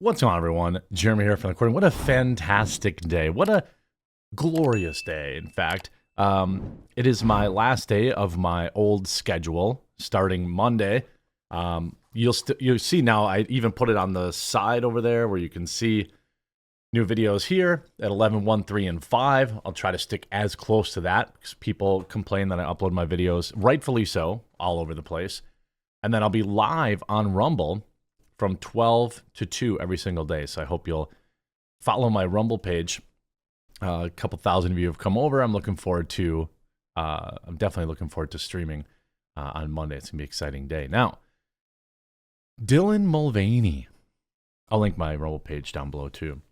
What's going on, everyone? Jeremy here from the recording. What a fantastic day. What a glorious day, in fact. It is my last day of my old schedule, starting Monday. You'll see now, I even put it on the side over there where you can see new videos here at 11, 1, 3, and 5. I'll try to stick as close to that because people complain that I upload my videos, rightfully so, all over the place. And then I'll be live on Rumble from 12 to 2 every single day. So I hope you'll follow my Rumble page. A couple thousand of you have come over. I'm definitely looking forward to streaming on Monday. It's going to be an exciting day. Now, Dylan Mulvaney. I'll link my Rumble page down below too.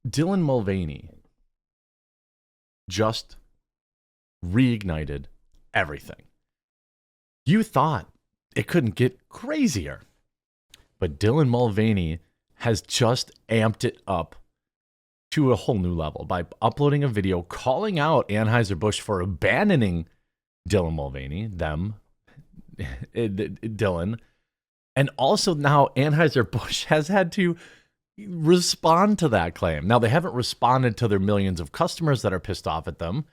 Dylan Mulvaney just reignited everything. You thought it couldn't get crazier. But Dylan Mulvaney has just amped it up to a whole new level by uploading a video calling out Anheuser-Busch for abandoning Dylan Mulvaney, Dylan. And also now Anheuser-Busch has had to respond to that claim. Now, they haven't responded to their millions of customers that are pissed off at them,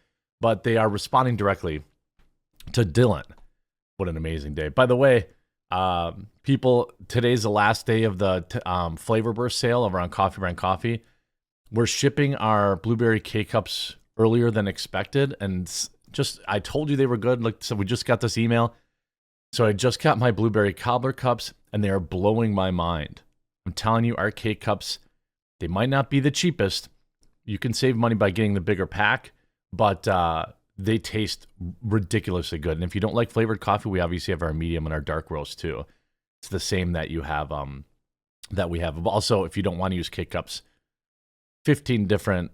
but they are responding directly to Dylan. What an amazing day. By the way, people, today's the last day of the Flavor Burst sale over on Coffee Brand Coffee. We're shipping our blueberry K-Cups earlier than expected, and I told you they were good. Like, so we just got this email. So I just got my blueberry cobbler cups, and they are blowing my mind. I'm telling you, our K-Cups, they might not be the cheapest. You can save money by getting the bigger pack, but they taste ridiculously good. And if you don't like flavored coffee, we obviously have our medium and our dark roast too. It's the same that you have, that we have. Also, if you don't want to use K-Cups, 15 different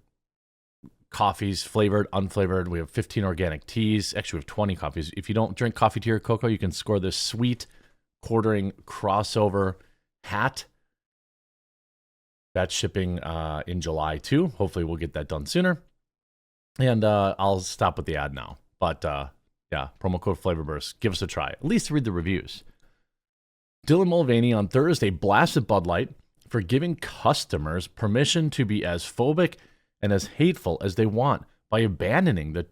coffees, flavored, unflavored. We have 15 organic teas. Actually, we have 20 coffees. If you don't drink coffee, tea, or cocoa, you can score this sweet quartering crossover hat. That's shipping in July too. Hopefully we'll get that done sooner. And I'll stop with the ad now. But yeah, promo code FlavorBurst. Give us a try. At least read the reviews. Dylan Mulvaney on Thursday blasted Bud Light for giving customers permission to be as phobic and as hateful as they want by abandoning the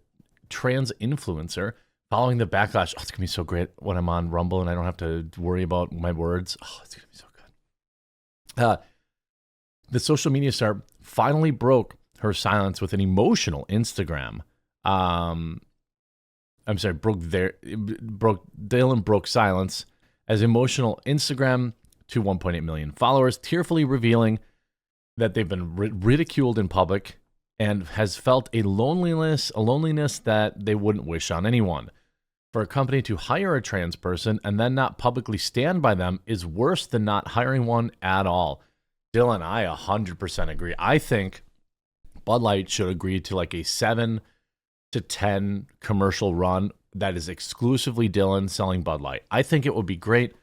trans influencer following the backlash. Oh, it's going to be so great when I'm on Rumble and I don't have to worry about my words. Oh, it's going to be so good. The social media star finally broke her silence with an emotional Instagram. Dylan broke silence as emotional Instagram to 1.8 million followers, tearfully revealing that they've been ridiculed in public and has felt a loneliness that they wouldn't wish on anyone. For a company to hire a trans person and then not publicly stand by them is worse than not hiring one at all. Dylan, I 100% agree. I think Bud Light should agree to like a 7 to 10 commercial run that is exclusively Dylan selling Bud Light. I think it would be great.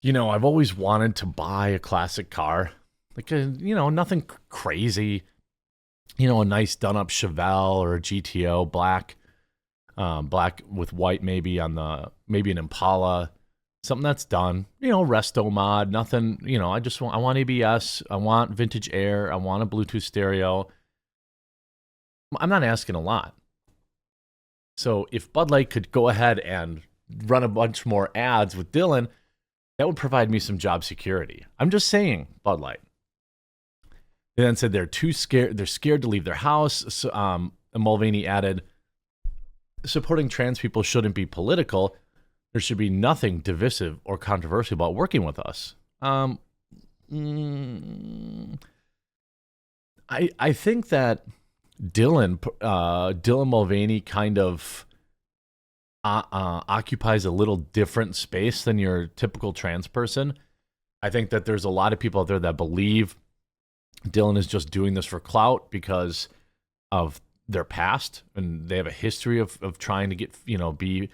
You know, I've always wanted to buy a classic car, like nothing crazy. You know, a nice done-up Chevelle or a GTO, black with white maybe maybe an Impala. Something that's done, resto mod, nothing, I want ABS, I want vintage air, I want a Bluetooth stereo. I'm not asking a lot. So if Bud Light could go ahead and run a bunch more ads with Dylan, that would provide me some job security. I'm just saying, Bud Light. They then said they're scared to leave their house. So, Mulvaney added, supporting trans people shouldn't be political. There should be nothing divisive or controversial about working with us. I think that Dylan Mulvaney kind of occupies a little different space than your typical trans person. I think that there's a lot of people out there that believe Dylan is just doing this for clout because of their past, and they have a history of trying to get, be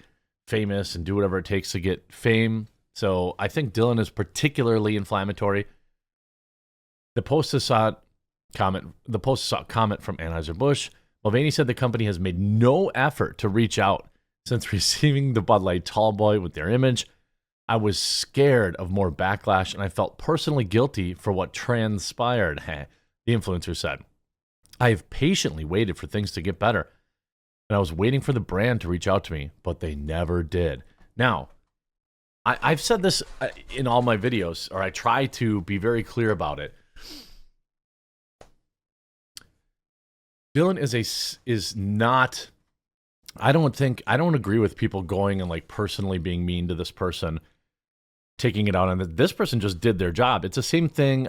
famous and do whatever it takes to get fame. So I think Dylan is particularly inflammatory. The post saw comment from Anheuser-Busch. Mulvaney said the company has made no effort to reach out since receiving the Bud Light tall boy with their image. I was scared of more backlash, and I felt personally guilty for what transpired, the influencer said. I have patiently waited for things to get better, and I was waiting for the brand to reach out to me, but they never did. Now, I've said this in all my videos, or I try to be very clear about it. Dylan is not. I don't agree with people going and like personally being mean to this person, taking it out on this person. Just did their job. It's the same thing.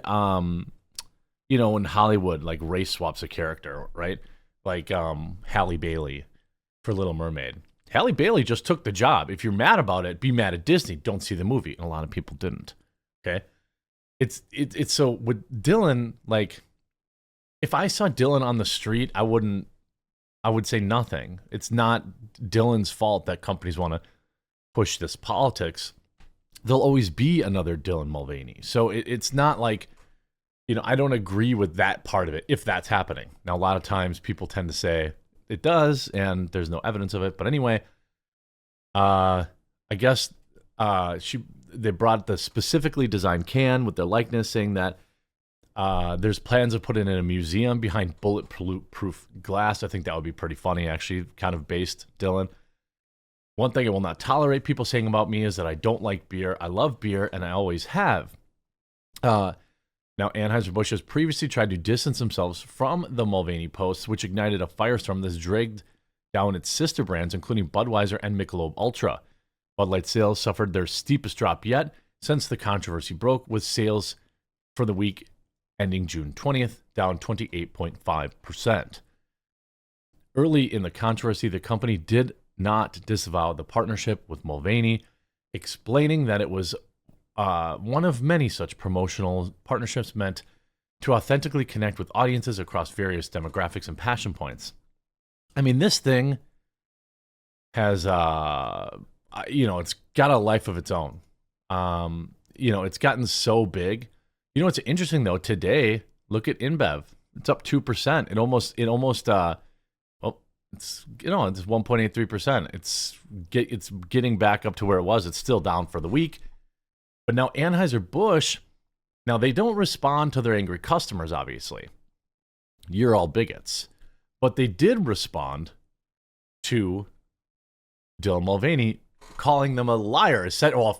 In Hollywood, like race swaps a character, right? Like Halle Bailey for Little Mermaid. Halle Bailey just took the job. If you're mad about it, be mad at Disney. Don't see the movie. And a lot of people didn't. Okay. It's so with Dylan, like if I saw Dylan on the street, I would say nothing. It's not Dylan's fault that companies want to push this politics. There'll always be another Dylan Mulvaney. So it's not like, I don't agree with that part of it if that's happening. Now, a lot of times people tend to say it does, and there's no evidence of it. But anyway, I guess they brought the specifically designed can with their likeness, saying that there's plans of putting it in a museum behind bulletproof glass. I think that would be pretty funny, actually, kind of based Dylan. One thing I will not tolerate people saying about me is that I don't like beer. I love beer, and I always have. Now, Anheuser-Busch has previously tried to distance themselves from the Mulvaney posts, which ignited a firestorm that's dragged down its sister brands, including Budweiser and Michelob Ultra. Bud Light sales suffered their steepest drop yet since the controversy broke, with sales for the week ending June 20th down 28.5%. Early in the controversy, the company did not disavow the partnership with Mulvaney, explaining that it was one of many such promotional partnerships meant to authentically connect with audiences across various demographics and passion points. I mean, this thing has, it's got a life of its own. It's gotten so big. What's interesting though? Today, look at InBev. It's up 2%. It's 1.83%. It's getting back up to where it was. It's still down for the week. But now Anheuser-Busch, now they don't respond to their angry customers, obviously. You're all bigots. But they did respond to Dylan Mulvaney calling them a liar,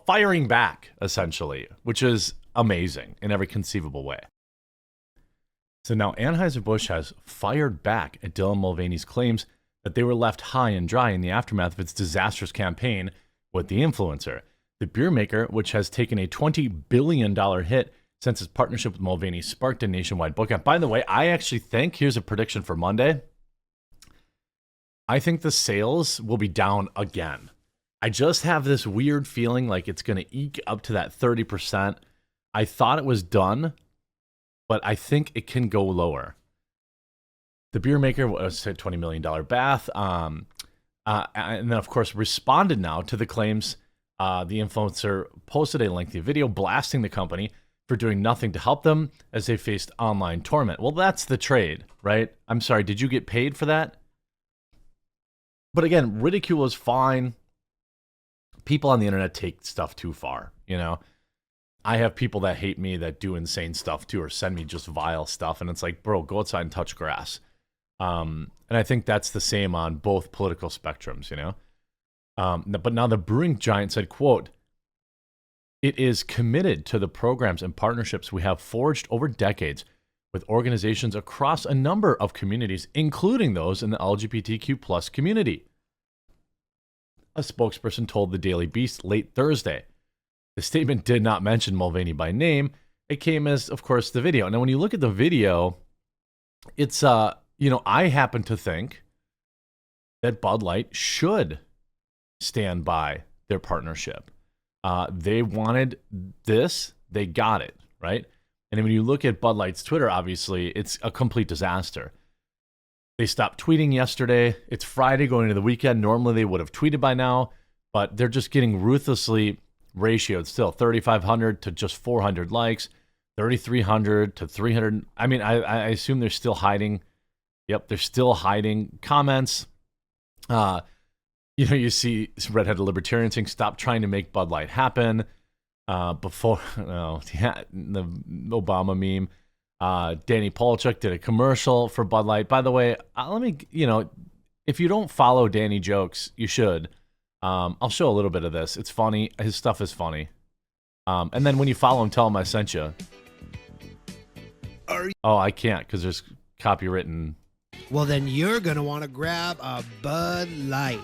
firing back, essentially, which is amazing in every conceivable way. So now Anheuser-Busch has fired back at Dylan Mulvaney's claims that they were left high and dry in the aftermath of its disastrous campaign with the influencer. The beer maker, which has taken a $20 billion hit since its partnership with Mulvaney, sparked a nationwide boycott. By the way, I actually think, here's a prediction for Monday, I think the sales will be down again. I just have this weird feeling like it's going to eke up to that 30%. I thought it was done, but I think it can go lower. The beer maker was a $20 million bath, and then, of course, responded now to the claims. The influencer posted a lengthy video blasting the company for doing nothing to help them as they faced online torment. Well, that's the trade, right? I'm sorry, did you get paid for that? But again, ridicule is fine. People on the internet take stuff too far, I have people that hate me that do insane stuff too, or send me just vile stuff, and it's like, bro, go outside and touch grass. And I think that's the same on both political spectrums, But now the brewing giant said, quote, "It is committed to the programs and partnerships we have forged over decades with organizations across a number of communities, including those in the LGBTQ plus community," a spokesperson told the Daily Beast late Thursday. The statement did not mention Mulvaney by name. It came as, of course, the video. Now, when you look at the video, it's, I happen to think that Bud Light should stand by their partnership. They wanted this, they got it, right? And when you look at Bud Light's Twitter, obviously, it's a complete disaster. They stopped tweeting yesterday. It's Friday going into the weekend. Normally they would have tweeted by now, but they're just getting ruthlessly ratioed still. 3,500 to just 400 likes, 3,300 to 300. I mean, I assume they're still hiding. Yep, they're still hiding comments. You see redheaded libertarians saying, stop trying to make Bud Light happen. Before, yeah, the Obama meme. Danny Polchuk did a commercial for Bud Light. By the way, let me, if you don't follow Danny Jokes, you should. I'll show a little bit of this. It's funny. His stuff is funny. And then when you follow him, tell him I sent you. Oh, I can't because there's copywritten. Well, then you're going to want to grab a Bud Light.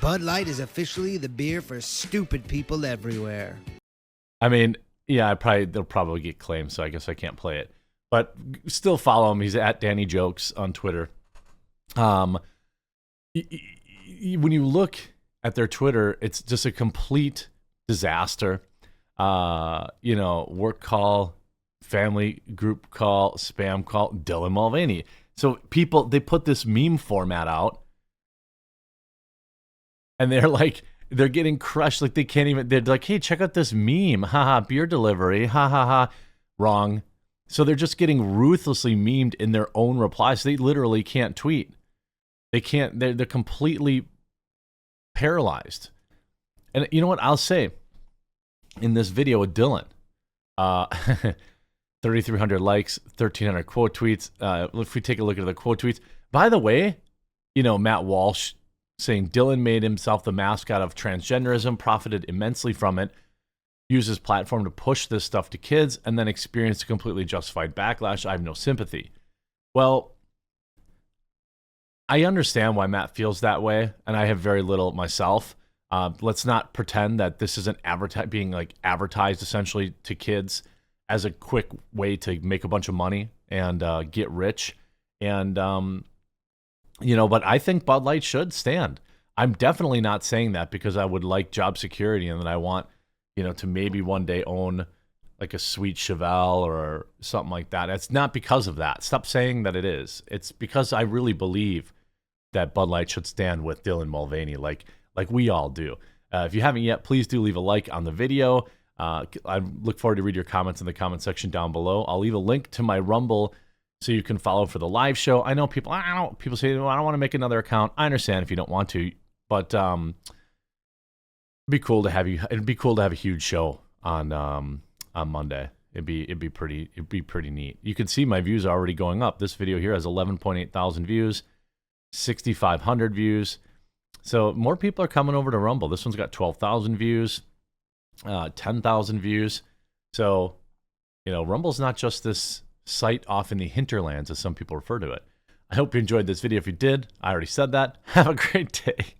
Bud Light is officially the beer for stupid people everywhere. I mean, yeah, they'll probably get claimed, so I guess I can't play it. But still follow him. He's at Danny Jokes on Twitter. When you look at their Twitter, it's just a complete disaster. Work call, family group call, spam call, Dylan Mulvaney. So people, they put this meme format out, and they're getting crushed. Like they can't even, they're like, hey, check out this meme. Haha, beer delivery. Ha ha ha. Wrong. So they're just getting ruthlessly memed in their own replies. They literally can't tweet. They can't, they're completely paralyzed. And you know what I'll say in this video with Dylan, 3,300 likes, 1,300 quote tweets. If we take a look at the quote tweets, by the way, Matt Walsh saying Dylan made himself the mascot of transgenderism, profited immensely from it, used his platform to push this stuff to kids, and then experienced a completely justified backlash. I have no sympathy. Well, I understand why Matt feels that way, and I have very little myself. Let's not pretend that this isn't being like advertised essentially to kids as a quick way to make a bunch of money and get rich. And but I think Bud Light should stand. I'm definitely not saying that because I would like job security and that I want, to maybe one day own like a sweet Chevelle or something like that. It's not because of that. Stop saying that it is. It's because I really believe that Bud Light should stand with Dylan Mulvaney, like we all do. If you haven't yet, please do leave a like on the video. I look forward to read your comments in the comment section down below. I'll leave a link to my Rumble so you can follow for the live show. I know people say, well, I don't want to make another account. I understand if you don't want to, but it'd be cool to have a huge show on Monday. It'd be pretty neat. You can see my views are already going up. This video here has 11.8 thousand views, 6,500 views. So more people are coming over to Rumble. This one's got 12,000 views, 10,000 views. So, Rumble's not just this site off in the hinterlands, as some people refer to it. I hope you enjoyed this video. If you did, I already said that. Have a great day.